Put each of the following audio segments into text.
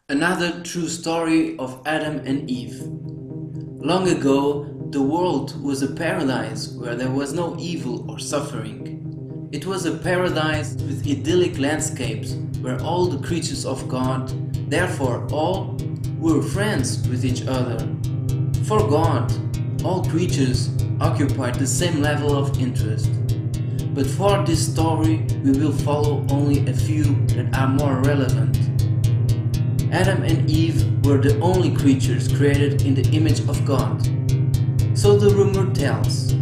Another true story of Adam and Eve. Long ago, the world was a paradise where there was no evil or suffering. It was a paradise with idyllic landscapes where all the creatures of God, therefore all, were friends with each other. For God, all creatures occupied the same level of interest. But for this story, we will follow only a few that are more relevant. Adam and Eve were the only creatures created in the image of God. So the rumor tells,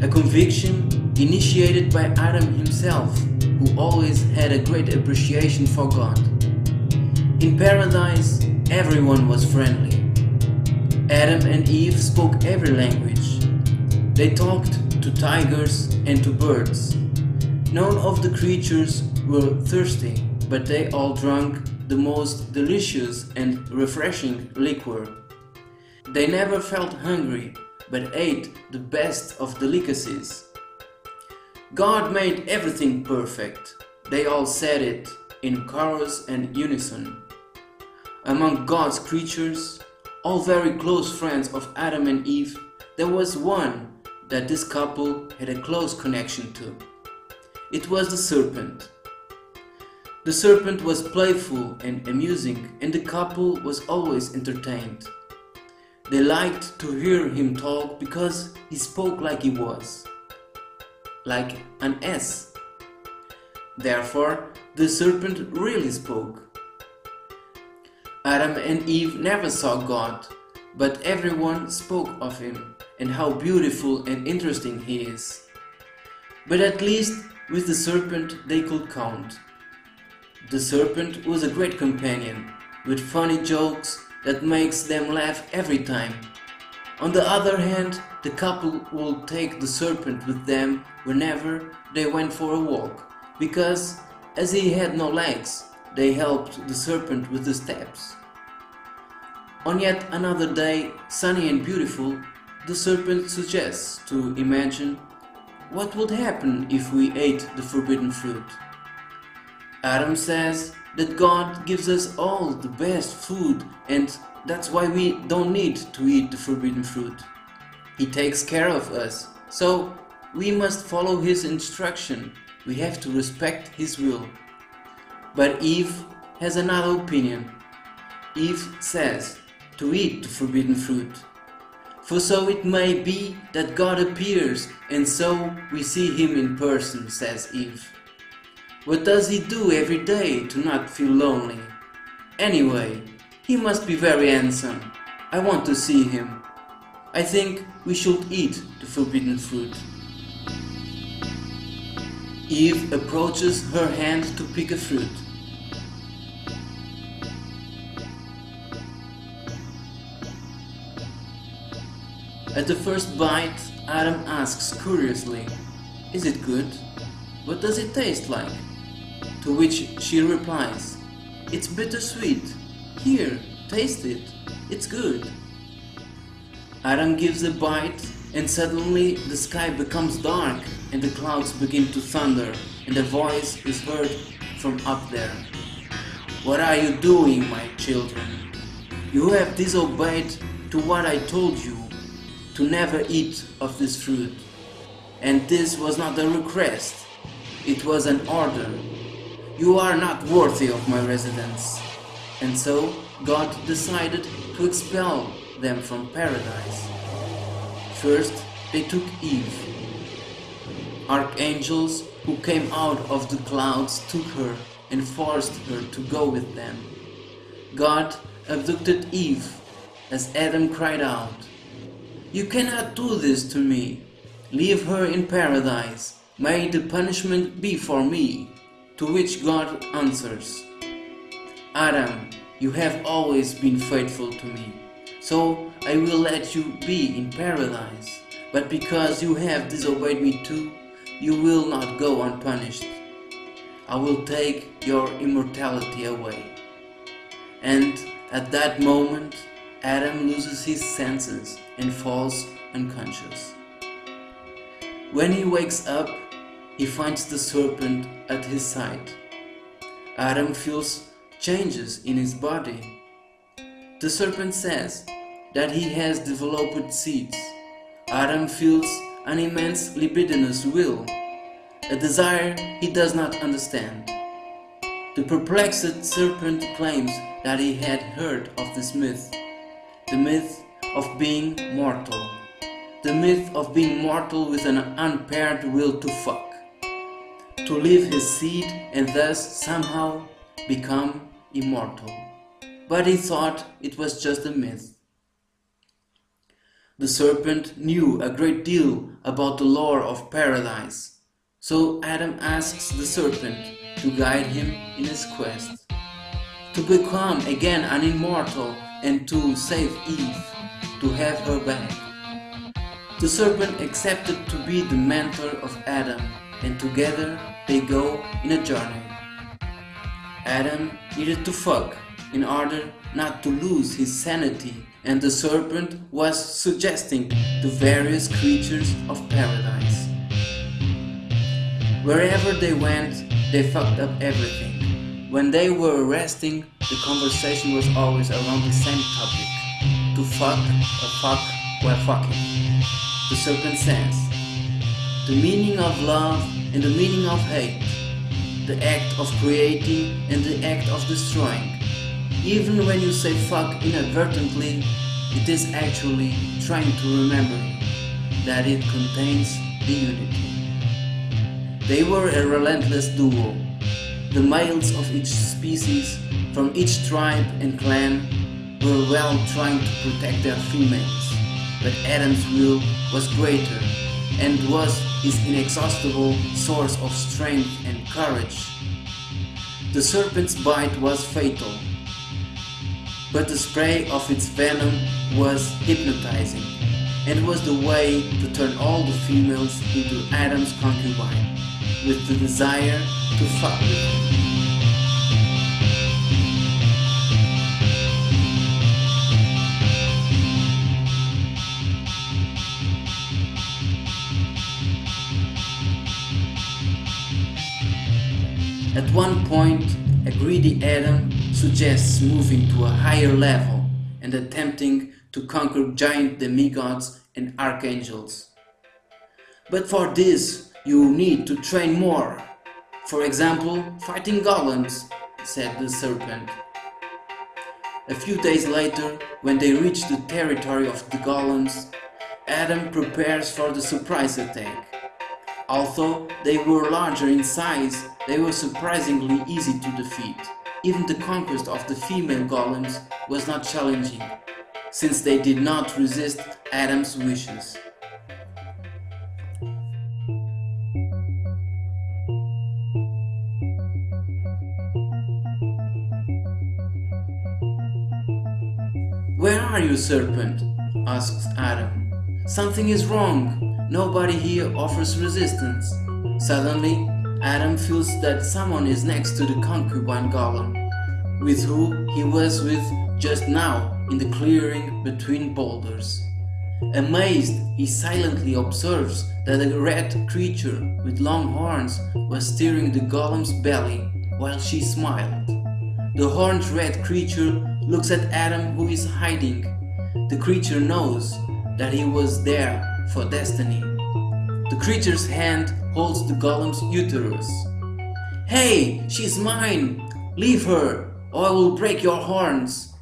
a conviction initiated by Adam himself, who always had a great appreciation for God. In paradise, everyone was friendly. Adam and Eve spoke every language. They talked to tigers and to birds. None of the creatures were thirsty, but they all drank the most delicious and refreshing liquor. They never felt hungry, but ate the best of delicacies. God made everything perfect. They all said it in chorus and unison. Among God's creatures, all very close friends of Adam and Eve, there was one that this couple had a close connection to. It was the serpent. The serpent was playful and amusing, and the couple was always entertained. They liked to hear him talk because he spoke like he was, like an S. Therefore, the serpent really spoke. Adam and Eve never saw God, but everyone spoke of him and how beautiful and interesting he is. But at least with the serpent they could count. The serpent was a great companion, with funny jokes that makes them laugh every time. On the other hand, the couple would take the serpent with them whenever they went for a walk, because, as he had no legs, they helped the serpent with the steps. On yet another day, sunny and beautiful, the serpent suggests to imagine what would happen if we ate the forbidden fruit. Adam says that God gives us all the best food and that's why we don't need to eat the forbidden fruit. He takes care of us, so we must follow his instruction. We have to respect his will. But Eve has another opinion. Eve says to eat the forbidden fruit. For so it may be that God appears and so we see him in person, says Eve. What does he do every day to not feel lonely? Anyway, he must be very handsome. I want to see him. I think we should eat the forbidden fruit. Eve approaches her hand to pick a fruit. At the first bite, Adam asks curiously, "Is it good? What does it taste like?" To which she replies, "It's bittersweet. Here, taste it. It's good." Adam gives a bite and suddenly the sky becomes dark and the clouds begin to thunder and a voice is heard from up there. "What are you doing, my children? You have disobeyed to what I told you, to never eat of this fruit. And this was not a request, it was an order. You are not worthy of my residence." And so God decided to expel them from paradise. First, they took Eve. Archangels who came out of the clouds took her and forced her to go with them. God abducted Eve as Adam cried out, "You cannot do this to me. Leave her in paradise. May the punishment be for me." To which God answers, "Adam, you have always been faithful to me, so I will let you be in paradise. But because you have disobeyed me too, you will not go unpunished. I will take your immortality away." And at that moment, Adam loses his senses and falls unconscious. When he wakes up, he finds the serpent at his side. Adam feels changes in his body. The serpent says that he has developed seeds. Adam feels an immense libidinous will, a desire he does not understand. The perplexed serpent claims that he had heard of this myth, the myth of being mortal, the myth of being mortal with an unpaired will to fuck, to leave his seed and thus somehow become immortal. But he thought it was just a myth. The serpent knew a great deal about the lore of paradise, so Adam asks the serpent to guide him in his quest, to become again an immortal and to save Eve, to have her back. The serpent accepted to be the mentor of Adam, and together they go in a journey. Adam needed to fuck in order not to lose his sanity, and the serpent was suggesting the various creatures of paradise. Wherever they went, they fucked up everything. When they were resting, the conversation was always around the same topic: to fuck or fuck while fucking. The serpent says, the meaning of love and the meaning of hate, the act of creating and the act of destroying. Even when you say fuck inadvertently, it is actually trying to remember that it contains the unity. They were a relentless duo. The males of each species, from each tribe and clan, were well trying to protect their females, but Adam's will was greater and was his inexhaustible source of strength and courage. The serpent's bite was fatal, but the spray of its venom was hypnotizing, and was the way to turn all the females into Adam's concubine, with the desire to fuck with him. At one point, a greedy Adam suggests moving to a higher level and attempting to conquer giant demigods and archangels. But for this, you need to train more. For example, fighting golems, said the serpent. A few days later, when they reach the territory of the golems, Adam prepares for the surprise attack. Although they were larger in size, they were surprisingly easy to defeat. Even the conquest of the female golems was not challenging, since they did not resist Adam's wishes. "Where are you, serpent?" asks Adam. "Something is wrong. Nobody here offers resistance." Suddenly, Adam feels that someone is next to the concubine golem, with who he was with just now in the clearing between boulders. Amazed, he silently observes that a red creature with long horns was steering the golem's belly while she smiled. The horned red creature looks at Adam, who is hiding. The creature knows that he was there for destiny. The creature's hand holds the golem's uterus. "Hey, she's mine! Leave her, or I will break your horns!"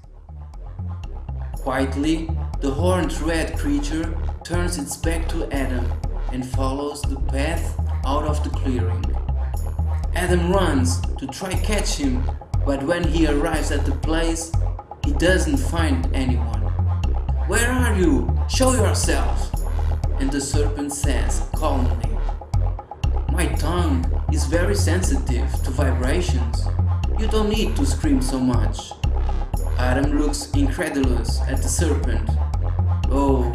Quietly, the horned red creature turns its back to Adam and follows the path out of the clearing. Adam runs to try catch him, but when he arrives at the place, he doesn't find anyone. "Where are you? Show yourself!" And the serpent says calmly, "My tongue is very sensitive to vibrations. You don't need to scream so much." Adam looks incredulous at the serpent. "Oh,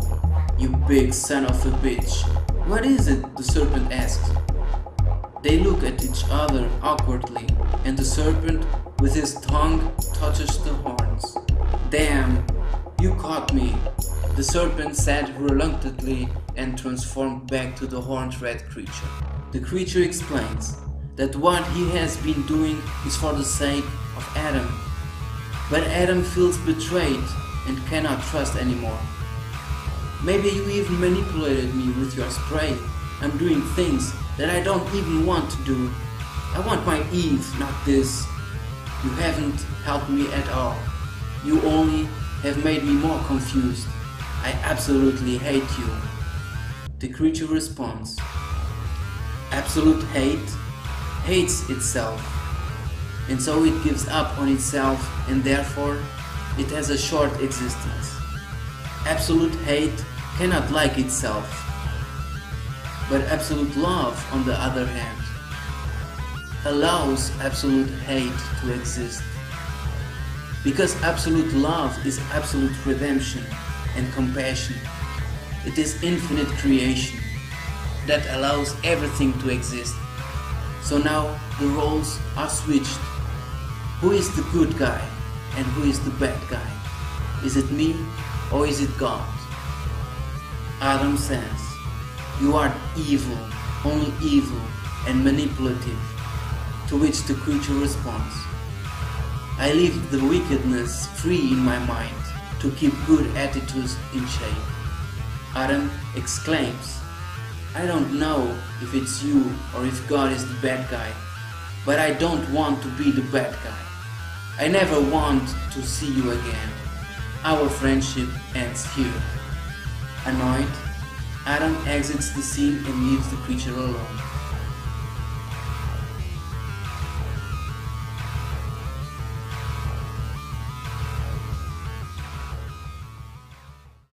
you big son of a bitch. What is it?" the serpent asks. They look at each other awkwardly, and the serpent with his tongue touches the horns. "Damn, you caught me," the serpent said reluctantly and transformed back to the horned red creature. The creature explains that what he has been doing is for the sake of Adam. But Adam feels betrayed and cannot trust anymore. Maybe you even manipulated me with your spray. I'm doing things that I don't even want to do. I want my Eve, not this. You haven't helped me at all. You only have made me more confused. I absolutely hate you. The creature responds. Absolute hate hates itself, and so it gives up on itself, and therefore it has a short existence. Absolute hate cannot like itself, but absolute love, on the other hand, allows absolute hate to exist. Because absolute love is absolute redemption and compassion. It is infinite creation that allows everything to exist. So now the roles are switched. Who is the good guy and who is the bad guy? Is it me or is it God? Adam says, you are evil, only evil and manipulative. To which the creature responds, I leave the wickedness free in my mind to keep good attitudes in shape. Adam exclaims, I don't know if it's you or if God is the bad guy, but I don't want to be the bad guy. I never want to see you again. Our friendship ends here. Annoyed, Adam exits the scene and leaves the creature alone.